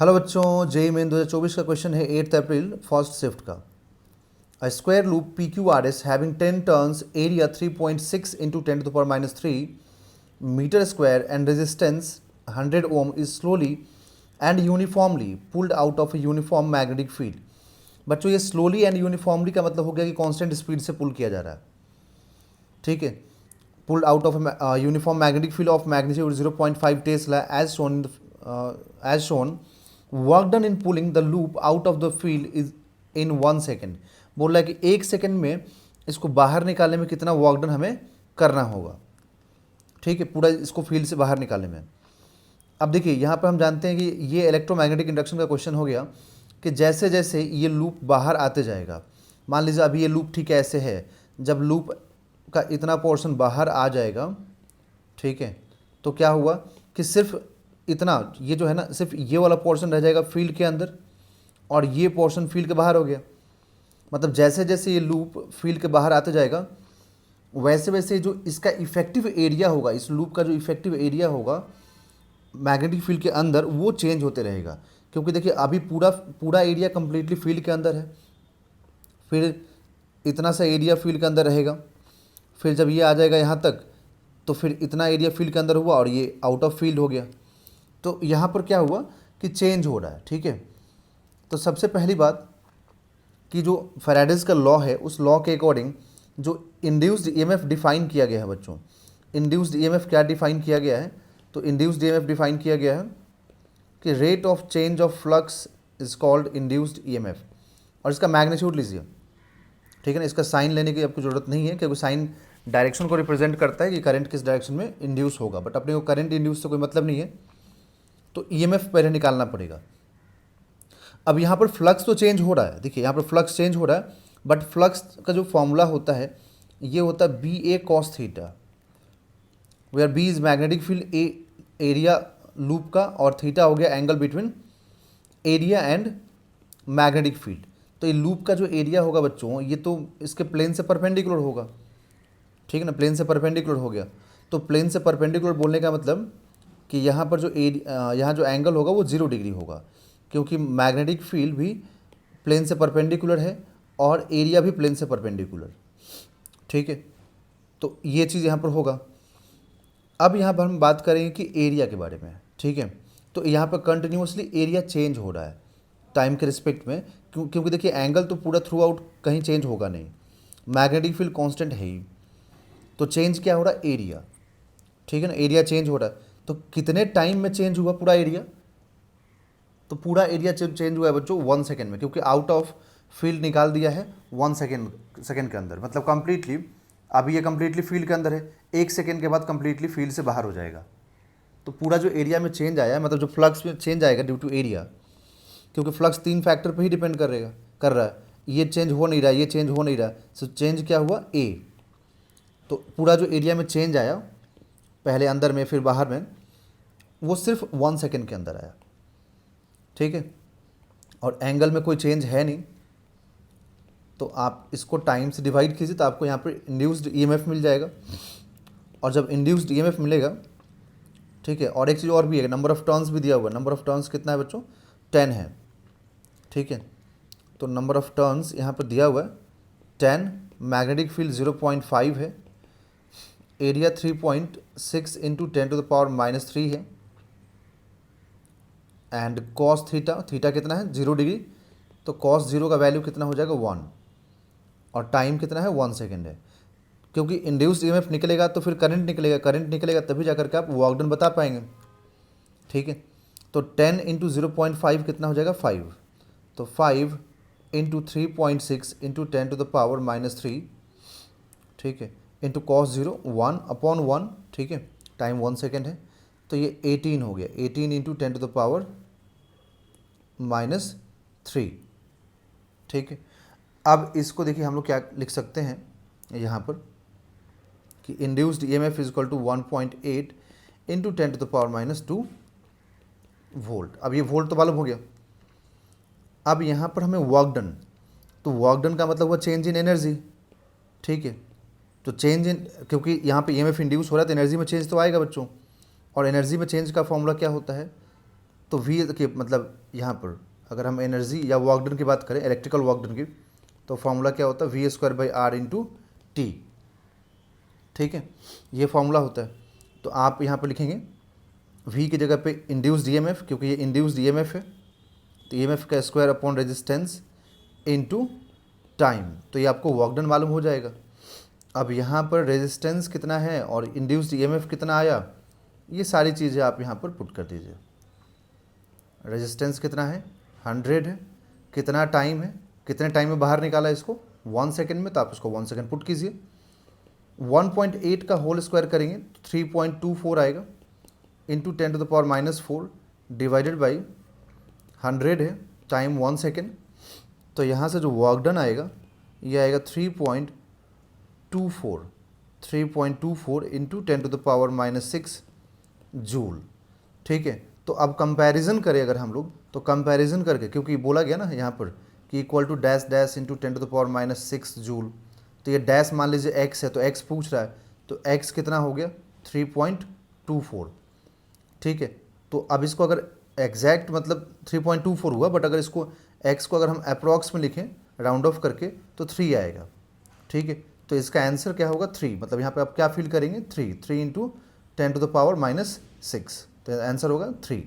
Hello बच्चों, JEE main 2024 का question है 8 अप्रैल फर्स्ट शिफ्ट का। A square loop P Q R S having 10 turns, area 3.6 into 10⁻³ metre square and resistance 100 ohm is slowly and uniformly pulled out of a uniform magnetic field. बच्चों, ये slowly and uniformly का मतलब हो गया कि constant speed से पुल किया जा रहा है। ठीक है, pulled out of uniform magnetic field of magnitude 0.5 Tesla as shown. Work done in pulling the loop out of the field is in 1 second. बोल रहा है कि 1 सेकंड में इसको बाहर निकालने में कितना वर्क डन हमें करना होगा। ठीक है, पूरा इसको फील्ड से बाहर निकालने में। अब देखिए, यहाँ पर हम जानते हैं कि ये इलेक्ट्रोमैग्नेटिक इंडक्शन का क्वेश्चन हो गया कि जैसे जैसे ये लूप बाहर आते जाएगा, मान लीजिए अभी ये लूप ठीक है ऐसे है, जब लूप का इतना पोर्शन बाहर आ जाएगा, ठीक है, तो क्या हुआ कि सिर्फ इतना, ये जो है ना, सिर्फ ये वाला पोर्शन रह जाएगा फील्ड के अंदर और ये पोर्शन फील्ड के बाहर हो गया। मतलब जैसे जैसे ये लूप फील्ड के बाहर आते जाएगा वैसे वैसे जो इसका इफेक्टिव एरिया होगा, इस लूप का जो इफेक्टिव एरिया होगा मैग्नेटिक फील्ड के अंदर, वो चेंज होते रहेगा। क्योंकि देखिए अभी पूरा पूरा एरिया कंप्लीटली फील्ड के अंदर है, फिर इतना सा एरिया फील्ड के अंदर रहेगा, फिर जब ये आ जाएगा यहाँ तक तो फिर इतना एरिया फील्ड के अंदर हुआ और ये आउट ऑफ फील्ड हो गया। तो यहाँ पर क्या हुआ कि चेंज हो रहा है। ठीक है, तो सबसे पहली बात कि जो फैराडेज का लॉ है, उस लॉ के अकॉर्डिंग जो इंड्यूस्ड ईएमएफ डिफाइन किया गया है बच्चों, इंड्यूस्ड ईएमएफ क्या डिफाइन किया गया है, तो इंड्यूस्ड ईएमएफ डिफाइन किया गया है कि rate of change of flux is called induced EMF. और इसका मैग्नीट्यूड लीजिए, ठीक है ना, इसका साइन लेने की आपको ज़रूरत नहीं है क्योंकि साइन डायरेक्शन को रिप्रेजेंट करता है कि करंट किस डायरेक्शन में इंड्यूस होगा, बट अपने को करंट इंड्यूस से कोई मतलब नहीं है, तो ईएमएफ पहले निकालना पड़ेगा। अब यहाँ पर फ्लक्स तो चेंज हो रहा है, देखिए यहाँ पर फ्लक्स चेंज हो रहा है, बट फ्लक्स का जो फॉर्मूला होता है ये होता है B A cos theta, where B is magnetic field, A area loop का, और थीटा हो गया angle between area and magnetic field. तो ये लूप का जो एरिया होगा बच्चों, ये तो इसके प्लेन से परपेंडिकुलर होगा। ठीक है ना, प्लेन से परपेंडिकुलर हो गया। तो प्लेन से परपेंडिकुलर बोलने का मतलब कि यहाँ पर जो यहाँ जो एंगल होगा वो 0 डिग्री होगा, क्योंकि मैग्नेटिक फील्ड भी प्लेन से परपेंडिकुलर है और एरिया भी प्लेन से परपेंडिकुलर। ठीक है, तो ये चीज़ यहाँ पर होगा। अब यहाँ पर हम बात करेंगे कि एरिया के बारे में। ठीक है, तो यहाँ पर कंटिन्यूसली एरिया चेंज हो रहा है टाइम के रिस्पेक्ट में, क्योंकि देखिए एंगल तो पूरा थ्रू आउट कहीं चेंज होगा नहीं, मैग्नेटिक फील्ड कांस्टेंट है ही, तो चेंज क्या हो रहा है, एरिया। ठीक है ना, एरिया चेंज हो रहा है। तो कितने टाइम में चेंज हुआ पूरा एरिया, तो पूरा एरिया चेंज हुआ है बच्चों 1 सेकेंड में, क्योंकि आउट ऑफ फील्ड निकाल दिया है 1 सेकेंड के अंदर। मतलब कंप्लीटली, अभी ये कंप्लीटली फील्ड के अंदर है, 1 सेकेंड के बाद कंप्लीटली फील्ड से बाहर हो जाएगा। तो पूरा जो एरिया में चेंज आया है, मतलब जो फ्लक्स में चेंज आएगा ड्यू टू एरिया, क्योंकि फ्लक्स 3 फैक्टर पर ही डिपेंड कर रहा है, ये चेंज हो नहीं रहा, ये चेंज हो नहीं रहा, सो चेंज क्या हुआ, ए। तो पूरा जो एरिया में चेंज आया, पहले अंदर में फिर बाहर में, वो सिर्फ 1 सेकेंड के अंदर आया। ठीक है, और एंगल में कोई चेंज है नहीं, तो आप इसको टाइम से डिवाइड कीजिए तो आपको यहाँ पर इंड्यूस्ड ईएमएफ मिल जाएगा। और जब इंड्यूस्ड ईएमएफ मिलेगा, ठीक है, और एक चीज़ और भी है, नंबर ऑफ टर्न्स भी दिया हुआ है। नंबर ऑफ टर्न्स कितना है बच्चों, 10 है। ठीक है, तो नंबर ऑफ टर्न्स यहाँ पर दिया हुआ है 10, मैग्नेटिक फील्ड 0.5 है, एरिया 3.6 इंटू 10⁻³ है, एंड कॉस थीटा कितना है, 0 डिग्री, तो कॉस 0 का वैल्यू कितना हो जाएगा, 1, और टाइम कितना है, 1 सेकेंड है। क्योंकि इंड्यूस्ड ईएमएफ निकलेगा तो फिर करंट निकलेगा तभी जाकर के आप वर्क डन बता पाएंगे। ठीक है, तो 10 इंटू 0.5 कितना हो जाएगा, 5, तो 5 इंटू 3.6 इंटू 10⁻³ ठीक है, इंटू कॉस 0, 1/1। ठीक है, टाइम 1 सेकेंड है, तो ये 18 हो गया, 18 इंटू 10⁻³ ठीक है। अब इसको देखिए हम लोग क्या लिख सकते हैं यहाँ पर कि induced EMF is equal to 1.8 into 10⁻² volt. अब ये वोल्ट तो मालूम हो गया। अब यहाँ पर हमें वर्क डन, तो वर्क डन का मतलब हुआ चेंज इन एनर्जी। ठीक है, तो चेंज इन, क्योंकि यहाँ पे ईएमएफ इंड्यूस हो रहा है तो एनर्जी में चेंज तो आएगा बच्चों, और एनर्जी में चेंज का फॉर्मूला क्या होता है, तो वी के मतलब यहाँ पर अगर हम एनर्जी या वर्क डन की बात करें, इलेक्ट्रिकल वर्क डन की, तो फॉर्मूला क्या होता है, V square by R into T. ठीक है, ये फॉर्मूला होता है। तो आप यहाँ पर लिखेंगे वी की जगह पे इंड्यूस्ड ईएमएफ, क्योंकि ये इंड्यूस्ड ईएमएफ है, तो ईएमएफ का square upon resistance into time, तो ये आपको वर्क डन मालूम हो जाएगा। अब यहाँ पर रेजिस्टेंस कितना है और इंड्यूस्ड ईएमएफ कितना आया, ये सारी चीज़ें आप यहाँ पर पुट कर दीजिए। रेजिस्टेंस कितना है, 100 है, कितना टाइम है, कितने टाइम में बाहर निकाला इसको, 1 सेकेंड में, तो आप इसको 1 सेकेंड पुट कीजिए। 1.8 का होल स्क्वायर करेंगे तो 3.24 आएगा, इंटू 10⁻⁻4 डिवाइडेड बाई 100 है, टाइम 1 सेकेंड। तो यहाँ से जो वर्क डन आएगा ये आएगा 3.24 इंटू 10⁻⁻6 जूल। ठीक है, तो अब कंपैरिजन करें अगर हम लोग, तो कंपैरिजन करके, क्योंकि बोला गया ना यहाँ पर कि equal to dash dash into 10⁻⁻6 joule, तो ये डैश मान लीजिए x है, तो x पूछ रहा है, तो x कितना हो गया 3.24। ठीक है, तो अब इसको अगर एग्जैक्ट मतलब 3.24 हुआ, बट अगर इसको x को अगर हम अप्रॉक्स में लिखें राउंड ऑफ करके तो 3 आएगा। ठीक है, तो इसका आंसर क्या होगा 3, मतलब यहाँ पे आप क्या फील करेंगे 3 इंटू 10⁻⁻6, तो आंसर होगा 3।